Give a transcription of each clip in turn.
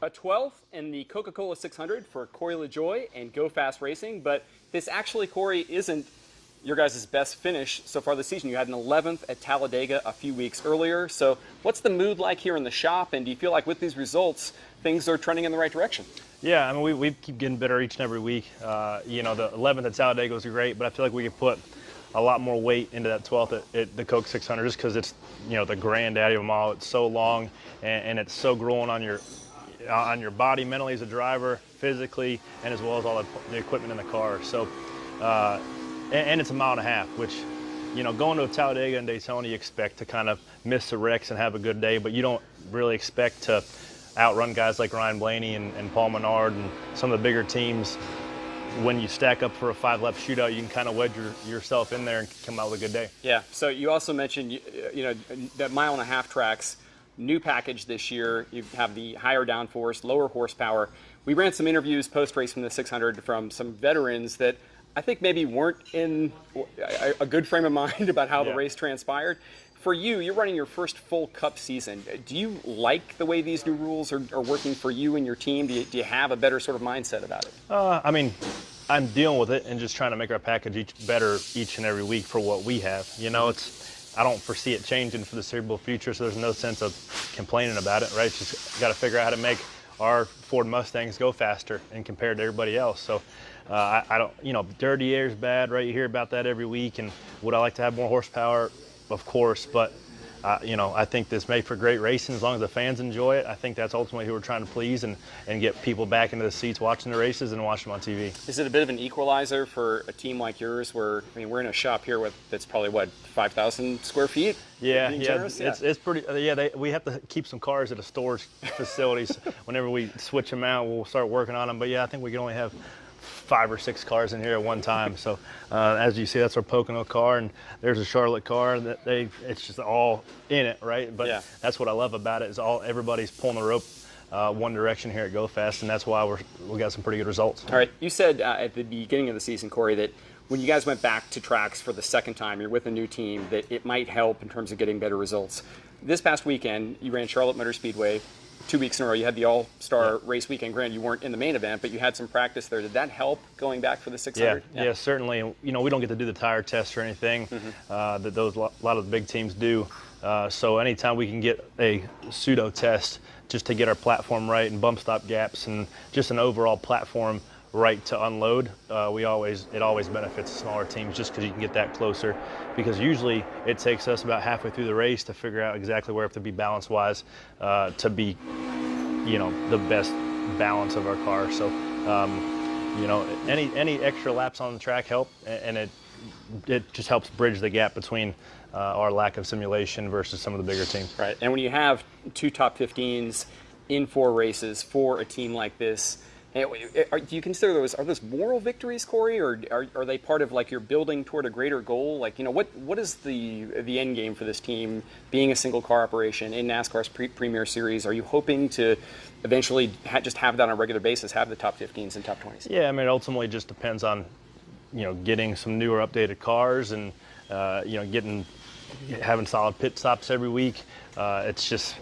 A 12th in the Coca-Cola 600 for Corey LaJoie and Go Fast Racing, but this actually, Corey, isn't your guys' best finish so far this season. You had an 11th at Talladega a few weeks earlier. So what's the mood like here in the shop, and do you feel like with these results, things are trending in the right direction? Yeah, I mean, we keep getting better each and every week. You know, the 11th at Talladega was great, but I feel like we could put a lot more weight into that 12th at the Coke 600 just because it's, you know, the granddaddy of them all. It's so long, and it's so growing on your body mentally as a driver, physically, and as well as all the equipment in the car. So, and it's a mile and a half, which, you know, going to a Talladega and Daytona, you expect to kind of miss the wrecks and have a good day, but you don't really expect to outrun guys like Ryan Blaney and Paul Menard and some of the bigger teams. When you stack up for a 5-lap shootout, you can kind of wedge yourself in there and come out with a good day. Yeah, so you also mentioned, you know, that mile and a half tracks, new package this year. You have the higher downforce, lower horsepower. We ran some interviews post-race from the 600 from some veterans that I think maybe weren't in a good frame of mind about how the race transpired. For you, you're running your first full Cup season. Do you like the way these new rules are working for you and your team? Do you have a better sort of mindset about it? I mean, I'm dealing with it and just trying to make our package better each and every week for what we have. You know, I don't foresee it changing for the foreseeable future, so there's no sense of complaining about it, right? Just got to figure out how to make our Ford Mustangs go faster and compared to everybody else. So I don't, you know, dirty air is bad, right? You hear about that every week. And would I like to have more horsepower? Of course, but you know, I think this made for great racing as long as the fans enjoy it. I think that's ultimately who we're trying to please and get people back into the seats watching the races and watching them on TV. Is it a bit of an equalizer for a team like yours where, I mean, we're in a shop here that's probably, what, 5,000 square feet? Yeah, it's pretty, we have to keep some cars at a storage facilities. Whenever we switch them out, we'll start working on them. But yeah, I think we can only have 5 or 6 cars in here at one time. So as you see, that's our Pocono car, and there's a Charlotte car. It's just all in it, right? But that's what I love about it is everybody's pulling the rope one direction here at Go Fast, and that's why we got some pretty good results. All right, you said at the beginning of the season, Corey, that when you guys went back to tracks for the second time, you're with a new team, that it might help in terms of getting better results. This past weekend, you ran Charlotte Motor Speedway 2 weeks in a row. You had the All-Star race weekend. Granted, you weren't in the main event, but you had some practice there. Did that help going back for the 600? Yeah, certainly. You know, we don't get to do the tire test or anything that a lot of the big teams do. So anytime we can get a pseudo test just to get our platform right and bump stop gaps and just an overall platform right to unload, it always benefits smaller teams just because you can get that closer, because usually it takes us about halfway through the race to figure out exactly where we have to be balance wise to be, you know, the best balance of our car. So you know, any extra laps on the track help, and it just helps bridge the gap between our lack of simulation versus some of the bigger teams. Right, and when you have 2 top 15s in 4 races for a team like this, do you consider are those moral victories, Corey, or are they part of, like, you're building toward a greater goal? Like, you know, what is the end game for this team being a single car operation in NASCAR's Premier Series? Are you hoping to eventually just have that on a regular basis, have the top 15s and top 20s? Yeah, I mean, it ultimately just depends on, you know, getting some newer updated cars and you know, having solid pit stops every week. It's just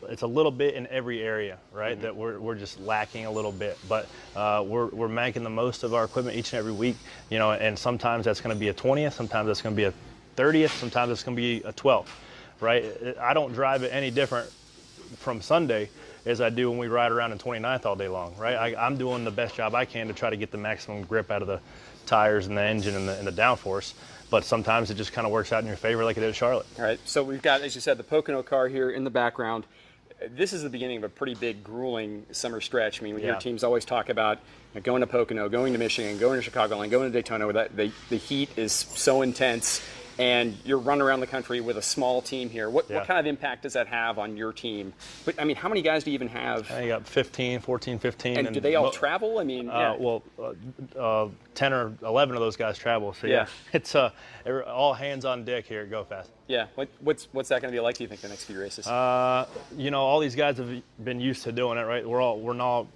it's a little bit in every area, right? That we're just lacking a little bit, but we're making the most of our equipment each and every week, you know. And sometimes that's going to be a 20th, sometimes that's going to be a 30th, sometimes it's going to be a 12th, right? I don't drive it any different from Sunday as I do when we ride around in 29th all day long, right? I'm doing the best job I can to try to get the maximum grip out of the tires and the engine and the downforce. But sometimes it just kind of works out in your favor like it did at Charlotte. All right, so we've got, as you said, the Pocono car here in the background. This is the beginning of a pretty big, grueling summer stretch. I mean, we hear teams always talk about going to Pocono, going to Michigan, going to Chicagoland, going to Daytona, where the heat is so intense, and you're running around the country with a small team here. What kind of impact does that have on your team? But, I mean, how many guys do you even have? I got 15, 15. And do they all travel? I mean, 10 or 11 of those guys travel. So it's all hands on deck here at Go Fast. Yeah. What's that going to be like, do you think, the next few races? You know, all these guys have been used to doing it, right? We're not.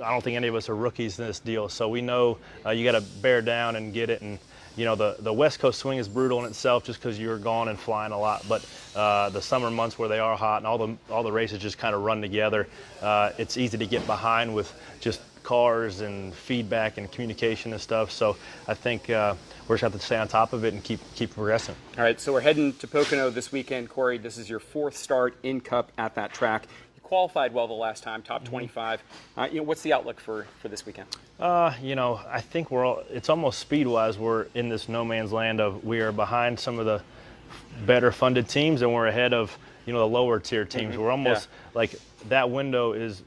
I don't think any of us are rookies in this deal, so we know you got to bear down and get it and the West Coast swing is brutal in itself just because you're gone and flying a lot. But the summer months where they are hot and all the races just kind of run together, it's easy to get behind with just cars and feedback and communication and stuff. So I think we're just have to stay on top of it and keep progressing. All right, so we're heading to Pocono this weekend. Corey, this is your 4th start in Cup at that track. You qualified well the last time, top 25. What's the outlook for this weekend? I think it's almost speed-wise, we're in this no man's land of we are behind some of the better funded teams and we're ahead of, the lower tier teams. We're almost like that window is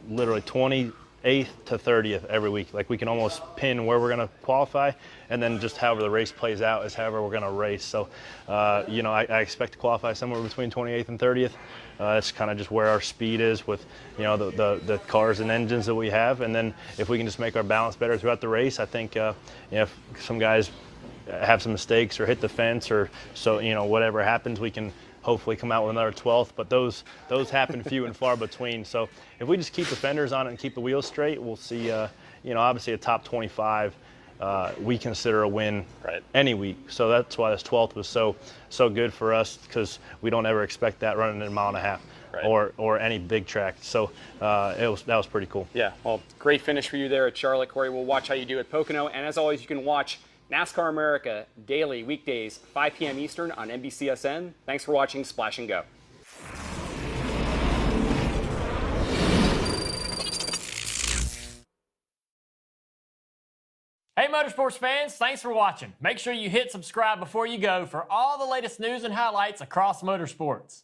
literally 28th to 30th every week. Like we can almost pin where we're going to qualify, and then just however the race plays out is however we're going to race. So, I expect to qualify somewhere between 28th and 30th. It's kind of just where our speed is with, the cars and engines that we have. And then if we can just make our balance better throughout the race, I think, if some guys have some mistakes or hit the fence or so, whatever happens, we can hopefully come out with another 12th, but those happen few and far between. So if we just keep the fenders on it and keep the wheels straight, we'll see, obviously a top 25 we consider a win any week. So that's why this 12th was so good for us, because we don't ever expect that running in a mile and a half or any big track. So that was pretty cool. Yeah, well, great finish for you there at Charlotte, Corey. We'll watch how you do at Pocono. And as always, you can watch NASCAR America daily, weekdays, 5 p.m. Eastern on NBCSN. Thanks for watching Splash and Go. Hey Motorsports fans, thanks for watching. Make sure you hit subscribe before you go for all the latest news and highlights across motorsports.